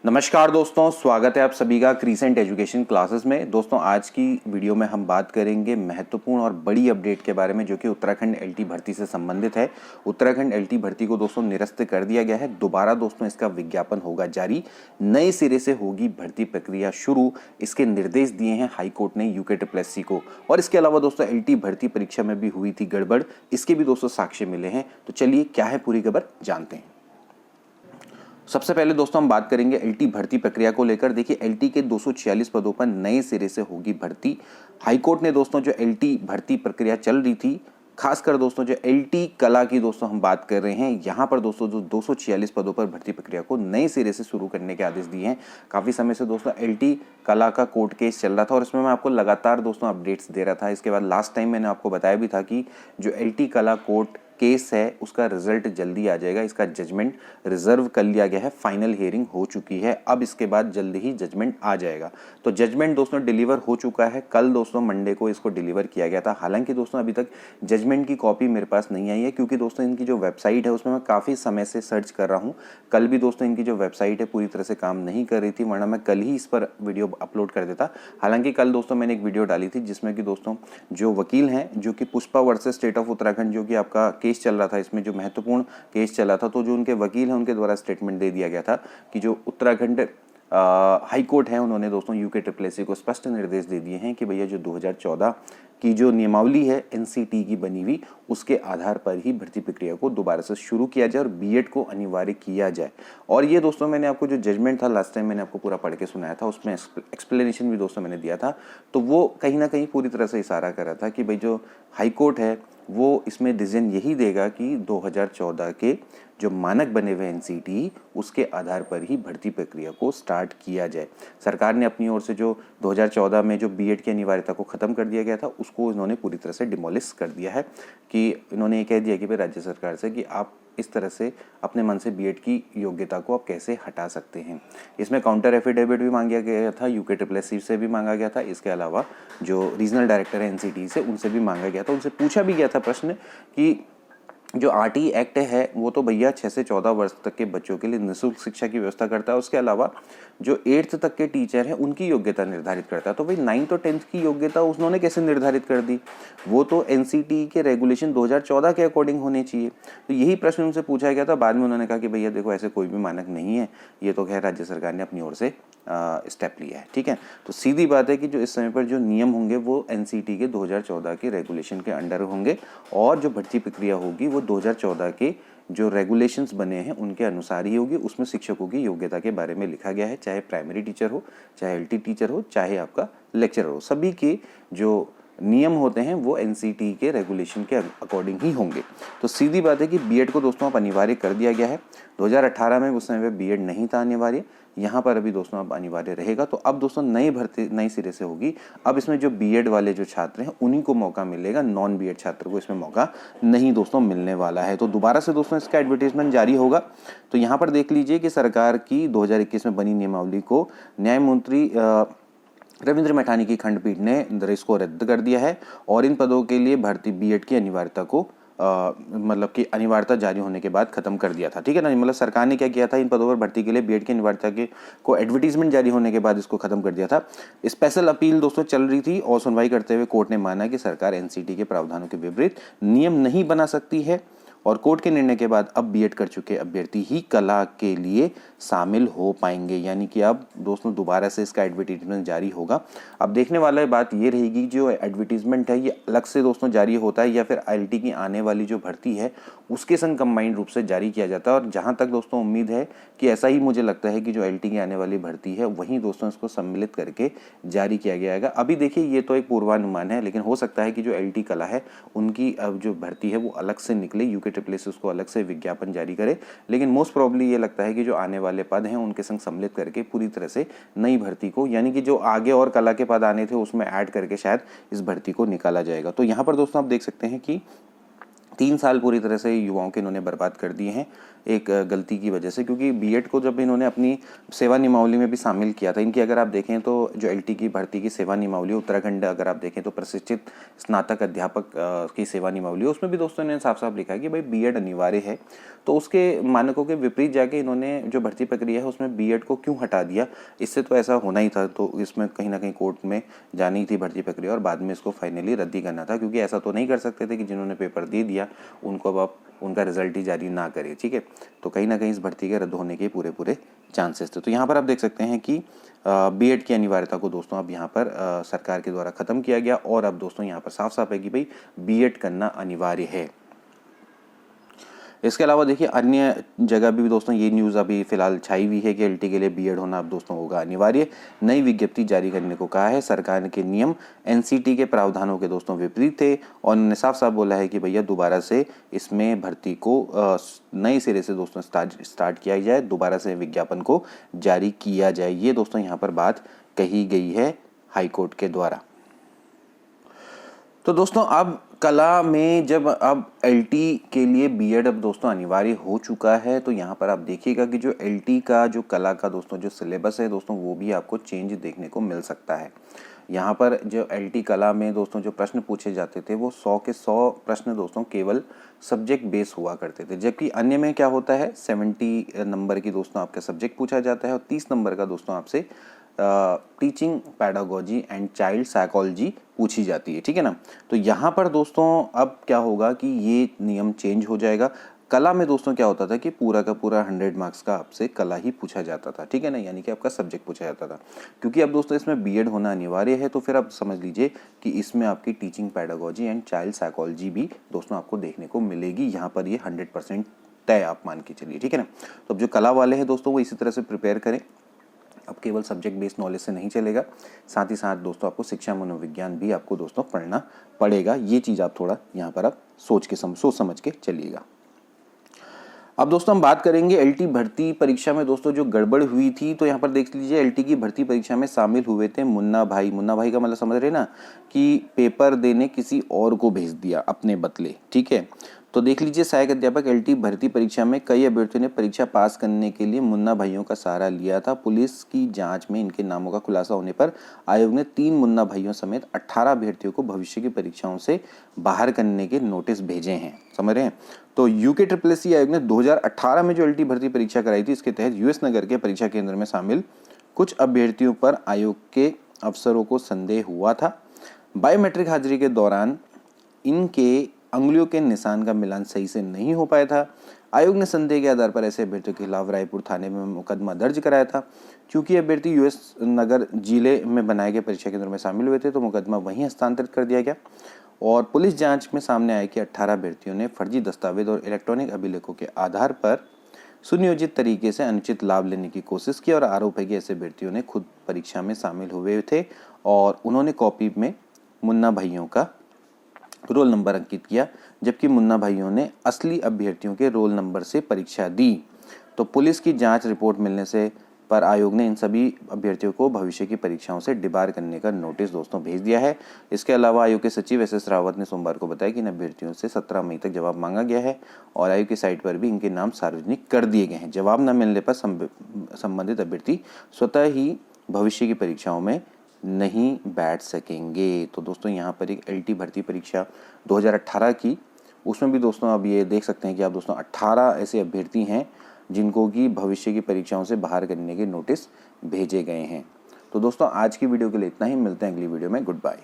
नमस्कार दोस्तों, स्वागत है आप सभी का क्रीसेंट एजुकेशन क्लासेस में। दोस्तों आज की वीडियो में हम बात करेंगे महत्वपूर्ण और बड़ी अपडेट के बारे में जो कि उत्तराखंड एलटी भर्ती से संबंधित है। उत्तराखंड एलटी भर्ती को दोस्तों निरस्त कर दिया गया है। दोबारा दोस्तों इसका विज्ञापन होगा जारी, नए सिरे से होगी भर्ती प्रक्रिया शुरू। इसके निर्देश दिए हैं हाईकोर्ट ने यूके को। और इसके अलावा दोस्तों एलटी भर्ती परीक्षा में भी हुई थी गड़बड़, इसके भी दोस्तों साक्ष्य मिले हैं। तो चलिए क्या है पूरी खबर जानते हैं। सबसे पहले दोस्तों हम बात करेंगे एलटी भर्ती प्रक्रिया को लेकर। देखिए एलटी के 246 पदों पर नए सिरे से होगी भर्ती। हाईकोर्ट ने दोस्तों जो एलटी भर्ती प्रक्रिया चल रही थी, खासकर दोस्तों जो एलटी कला की दोस्तों हम बात कर रहे हैं, यहाँ पर दोस्तों जो 246 पदों पर भर्ती प्रक्रिया को नए सिरे से शुरू करने के आदेश दिए हैं। काफ़ी समय से दोस्तों एलटी कला का कोर्ट केस चल रहा था और इसमें मैं आपको लगातार दोस्तों अपडेट्स दे रहा था। इसके बाद लास्ट टाइम मैंने आपको बताया भी था कि जो एलटी कला कोर्ट केस है उसका रिजल्ट जल्दी आ जाएगा। इसका जजमेंट रिजर्व कर लिया गया है, फाइनल हियरिंग हो चुकी है, अब इसके बाद जल्दी ही जजमेंट आ जाएगा। तो जजमेंट दोस्तों डिलीवर हो चुका है, कल दोस्तों मंडे को इसको डिलीवर किया गया था। हालांकि दोस्तों अभी तक जजमेंट की कॉपी मेरे पास नहीं आई है, क्योंकि दोस्तों इनकी जो वेबसाइट है उसमें मैं काफ़ी समय से सर्च कर रहा हूँ। कल भी दोस्तों इनकी जो वेबसाइट है पूरी तरह से काम नहीं कर रही थी, वरना मैं कल ही इस पर वीडियो अपलोड कर देता। हालांकि कल दोस्तों मैंने एक वीडियो डाली थी जिसमें कि दोस्तों जो वकील हैं, जो कि Pushpa versus state of Uttarakhand जो कि आपका केस चल रहा था, इसमें जो महत्वपूर्ण केस चला था, तो जो उनके वकील हैं उनके द्वारा स्टेटमेंट दे दिया गया था कि जो उत्तराखंड हाई कोर्ट है उन्होंने दोस्तों यूके को स्पष्ट निर्देश दे दिए हैं कि भैया जो 2014 की जो नियमावली है एनसीटी की बनी हुई, उसके आधार पर ही भर्ती प्रक्रिया को दोबारा से शुरू किया जाए और बीएड को अनिवार्य किया जाए। और ये दोस्तों मैंने आपको जो जजमेंट था लास्ट टाइम मैंने आपको पूरा पढ़ के सुनाया था, उसमें एक्सप्लेनेशन भी दोस्तों मैंने दिया था। तो वो कहीं ना कहीं पूरी तरह से इशारा कर रहा था कि भाई जो हाई कोर्ट है वो इसमें डिसीजन यही देगा कि 2014 के जो मानक बने हुए एनसीटी, उसके आधार पर ही भर्ती प्रक्रिया को स्टार्ट किया जाए। सरकार ने अपनी ओर से जो 2014 में जो बीएड की अनिवार्यता को ख़त्म कर दिया गया था उसको इन्होंने पूरी तरह से डिमोलिश कर दिया है। कि इन्होंने ये कह दिया कि भाई राज्य सरकार से कि आप इस तरह से अपने मन से बीएड की योग्यता को आप कैसे हटा सकते हैं। इसमें काउंटर एफिडेविट भी मांगा गया था, यूके से भी मांगा गया था। इसके अलावा जो रीजनल डायरेक्टर है एनसीटी से, उनसे भी मांगा गया था। उनसे पूछा भी गया था प्रश्न कि जो आरटी एक्ट है वो तो भैया 6 से 14 वर्ष तक के बच्चों के लिए निःशुल्क शिक्षा की व्यवस्था करता है, उसके अलावा जो 8th तक के टीचर हैं उनकी योग्यता निर्धारित करता है। तो भाई 9th और 10th की योग्यता उन्होंने कैसे निर्धारित कर दी? वो तो एनसीटी के रेगुलेशन 2014 के अकॉर्डिंग होनी चाहिए। तो यही प्रश्न उनसे पूछा गया था। बाद में उन्होंने कहा कि भैया देखो ऐसे कोई भी मानक नहीं है, ये तो खैर राज्य सरकार ने अपनी ओर से स्टेप लिया है। ठीक है, तो सीधी बात है कि जो इस समय पर जो नियम होंगे वो एनसीटी के 2014 के रेगुलेशन के अंडर होंगे और जो भर्ती प्रक्रिया होगी वो 2014 के जो रेगुलेशंस बने हैं उनके अनुसार ही होगी। उसमें शिक्षकों की योग्यता के बारे में लिखा गया है, चाहे प्राइमरी टीचर हो, चाहे एलटी टीचर हो, चाहे आपका लेक्चरर हो, सभी के जो नियम होते हैं वो एनसीटी के रेगुलेशन के अकॉर्डिंग ही होंगे। तो सीधी बात है कि बीएड को दोस्तों अब अनिवार्य कर दिया गया है। 2018 में उस समय बीएड नहीं था अनिवार्य, यहाँ पर अभी दोस्तों अब अनिवार्य रहेगा। तो अब दोस्तों नई भर्ती नई सिरे से होगी। अब इसमें जो बीएड वाले जो छात्र हैं उन्हीं को मौका मिलेगा, नॉन बीएड छात्र को इसमें मौका नहीं दोस्तों मिलने वाला है। तो दोबारा से दोस्तों इसका एडवर्टीजमेंट जारी होगा। तो यहाँ पर देख लीजिए कि सरकार की 2021 में बनी नियमावली को न्यायमूर्ति रविंद्र मैठानी की खंडपीठ ने इसको रद्द कर दिया है और इन पदों के लिए भर्ती बीएड की अनिवार्यता को मतलब कि अनिवार्यता जारी होने के बाद खत्म कर दिया था। ठीक है ना, मतलब सरकार ने क्या किया था, इन पदों पर भर्ती के लिए बीएड की अनिवार्यता के को एडवर्टीजमेंट जारी होने के बाद इसको खत्म कर दिया था। स्पेशल अपील दोस्तों चल रही थी और सुनवाई करते हुए कोर्ट ने माना कि सरकार एनसीटी के प्रावधानों के विपरीत नियम नहीं बना सकती है और कोर्ट के निर्णय के बाद अब बीएड कर चुके अभ्यर्थी ही कला के लिए शामिल हो पाएंगे। यानी कि अब दोस्तों दोबारा से इसका एडवर्टीजमेंट जारी होगा। अब देखने वाला बात ये रहेगी जो एडवर्टीजमेंट है ये अलग से दोस्तों जारी होता है या फिर आईएलटी की आने वाली जो भर्ती है उसके संग कंबाइंड रूप से जारी किया जाता है। और जहाँ तक दोस्तों उम्मीद है कि ऐसा ही मुझे लगता है कि जो आईएलटी की आने वाली भर्ती है वहीं दोस्तों इसको सम्मिलित करके जारी किया जाएगा। अभी देखिए ये तो एक पूर्वानुमान है, लेकिन हो सकता है कि जो एलटी कला है उनकी अब जो भर्ती है वो अलग से निकले, यूके उसको अलग से विज्ञापन जारी करे। लेकिन मोस्ट प्रोबेबली ये लगता है कि जो आने वाले पद हैं उनके संग सम्मिलित करके पूरी तरह से नई भर्ती को, यानी कि जो आगे और कला के पद आने थे उसमें ऐड करके शायद इस भर्ती को निकाला जाएगा। तो यहाँ पर दोस्तों आप देख सकते हैं कि 3 साल पूरी तरह से युवाओं के इन्होंने बर्बाद कर दिए हैं एक गलती की वजह से, क्योंकि बीएड को जब इन्होंने अपनी सेवा नियमावली में भी शामिल किया था, इनकी अगर आप देखें तो जो एलटी की भर्ती की सेवा नियमावली उत्तराखंड अगर आप देखें तो प्रशिक्षित स्नातक अध्यापक की सेवा नियमावली, उसमें भी दोस्तों इन्होंने साफ साफ लिखा है कि भाई बीएड अनिवार्य है। तो उसके मानकों के विपरीत जाके इन्होंने जो भर्ती प्रक्रिया है उसमें बीएड को क्यों हटा दिया, इससे तो ऐसा होना ही था। तो इसमें कहीं ना कहीं कोर्ट में जानी थी भर्ती प्रक्रिया और बाद में इसको फाइनली रद्दी करना था, क्योंकि ऐसा तो नहीं कर सकते थे कि जिन्होंने पेपर दे दिया उनको अब आप उनका रिजल्ट ही जारी ना करें, ठीक है। तो कहीं ना कहीं इस भर्ती के रद्द होने के पूरे चांसेस थे। तो यहाँ पर आप देख सकते हैं कि बीएड की अनिवार्यता को दोस्तों अब यहाँ पर सरकार के द्वारा ख़त्म किया गया और अब दोस्तों यहाँ पर साफ साफ है कि भाई बीएड करना अनिवार्य है। इसके अलावा देखिए अन्य जगह भी दोस्तों ये न्यूज़ अभी फिलहाल छाई हुई है कि एलटी के लिए बीएड होना अब दोस्तों होगा अनिवार्य। नई विज्ञप्ति जारी करने को कहा है। सरकार के नियम एनसीटी के प्रावधानों के दोस्तों विपरीत थे और उन्होंने साफ साफ बोला है कि भैया दोबारा से इसमें भर्ती को नए सिरे से दोस्तों स्टार्ट किया जाए, दोबारा से विज्ञापन को जारी किया जाए। ये दोस्तों यहाँ पर बात कही गई है हाईकोर्ट के द्वारा। तो दोस्तों अब कला में जब अब एलटी के लिए बीएड अब दोस्तों अनिवार्य हो चुका है, तो यहाँ पर आप देखिएगा कि जो एलटी का जो कला का दोस्तों जो सिलेबस है दोस्तों वो भी आपको चेंज देखने को मिल सकता है। यहाँ पर जो एलटी कला में दोस्तों जो प्रश्न पूछे जाते थे वो 100 के 100 प्रश्न दोस्तों केवल सब्जेक्ट बेस हुआ करते थे, जबकि अन्य में क्या होता है 70 नंबर की दोस्तों आपका सब्जेक्ट पूछा जाता है और 30 नंबर का दोस्तों आपसे teaching pedagogy and child psychology पूछी जाती है, ठीक है ना। तो यहाँ पर दोस्तों अब क्या होगा कि ये नियम चेंज हो जाएगा। कला में दोस्तों क्या होता था कि पूरा का पूरा 100 मार्क्स का आपसे कला ही पूछा जाता था, ठीक है ना, यानी कि आपका सब्जेक्ट पूछा जाता था। क्योंकि अब दोस्तों इसमें बीएड होना अनिवार्य है तो फिर आप समझ लीजिए कि इसमें आपकी teaching pedagogy and child psychology भी दोस्तों आपको देखने को मिलेगी। यहाँ पर ये 100% तय आप मान के चलिए, ठीक है ना। तो अब जो कला वाले हैं दोस्तों वो इसी तरह से प्रिपेयर करें। अब केवल सब्जेक्ट बेस्ड नॉलेज से नहीं चलेगा, साथ ही साथ दोस्तों आपको शिक्षा मनोविज्ञान भी आपको दोस्तों पढ़ना पड़ेगा। ये चीज़ आप थोड़ा यहाँ पर आप सोच समझ के चलिएगा। अब दोस्तों हम बात करेंगे एलटी भर्ती परीक्षा में दोस्तों जो गड़बड़ हुई थी। तो यहाँ पर देख लीजिए एलटी की भर्ती परीक्षा में शामिल हुए थे मुन्ना भाई। मुन्ना भाई का मतलब समझ रहे ना कि पेपर देने किसी और को भेज दिया अपने बदले, ठीक है। तो देख लीजिए सहायक अध्यापक एलटी भर्ती परीक्षा में कई अभ्यर्थियों ने परीक्षा पास करने के लिए मुन्ना भाइयों का सहारा लिया था। पुलिस की जांच में इनके नामों का खुलासा होने पर आयोग ने 3 मुन्ना भाइयों समेत 18 अभ्यर्थियों को भविष्य की परीक्षाओं से बाहर करने के नोटिस भेजे हैं, समझ रहे हैं। तो यूके SSSC आयोग ने 2018 में जो एलटी भर्ती परीक्षा कराई थी, इसके तहत यूएस नगर के परीक्षा केंद्र में शामिल कुछ अभ्यर्थियों पर आयोग के अफसरों को संदेह हुआ था। बायोमेट्रिक हाजिरी के दौरान इनके अंगुलियों के निशान का मिलान सही से नहीं हो पाया था। आयोग ने संदेह के आधार पर ऐसे अभ्यर्थियों के खिलाफ रायपुर थाने में मुकदमा दर्ज कराया था। क्योंकि अभ्यर्थी यूएस नगर जिले में बनाए गए परीक्षा केंद्र में शामिल हुए थे तो मुकदमा वहीं हस्तांतरित कर दिया गया और पुलिस जांच में सामने आया कि 18 अभ्यर्थियों ने फर्जी दस्तावेज और इलेक्ट्रॉनिक अभिलेखों के आधार पर सुनियोजित तरीके से अनुचित लाभ लेने की कोशिश की और आरोप है कि ऐसे अभ्यर्थियों ने खुद परीक्षा में शामिल हुए थे और उन्होंने कॉपी में मुन्ना भाइयों का रोल नंबर अंकित किया, जबकि मुन्ना भाइयों ने असली अभ्यर्थियों के रोल नंबर से परीक्षा दी। तो पुलिस की जांच रिपोर्ट मिलने से पर आयोग ने इन सभी अभ्यर्थियों को भविष्य की परीक्षाओं से डिबार करने का नोटिस दोस्तों भेज दिया है। इसके अलावा आयोग के सचिव SS रावत ने सोमवार को बताया कि इन अभ्यर्थियों से 17 मई तक जवाब मांगा गया है और आयोग की साइट पर भी इनके नाम सार्वजनिक कर दिए गए हैं। जवाब न मिलने पर संबंधित अभ्यर्थी स्वतः ही भविष्य की परीक्षाओं में नहीं बैठ सकेंगे। तो दोस्तों यहाँ पर एक एलटी भर्ती परीक्षा 2018 की, उसमें भी दोस्तों अब ये देख सकते हैं कि आप दोस्तों 18 ऐसे अभ्यर्थी हैं जिनको कि भविष्य की परीक्षाओं से बाहर करने के नोटिस भेजे गए हैं। तो दोस्तों आज की वीडियो के लिए इतना ही, मिलते हैं अगली वीडियो में। Good bye.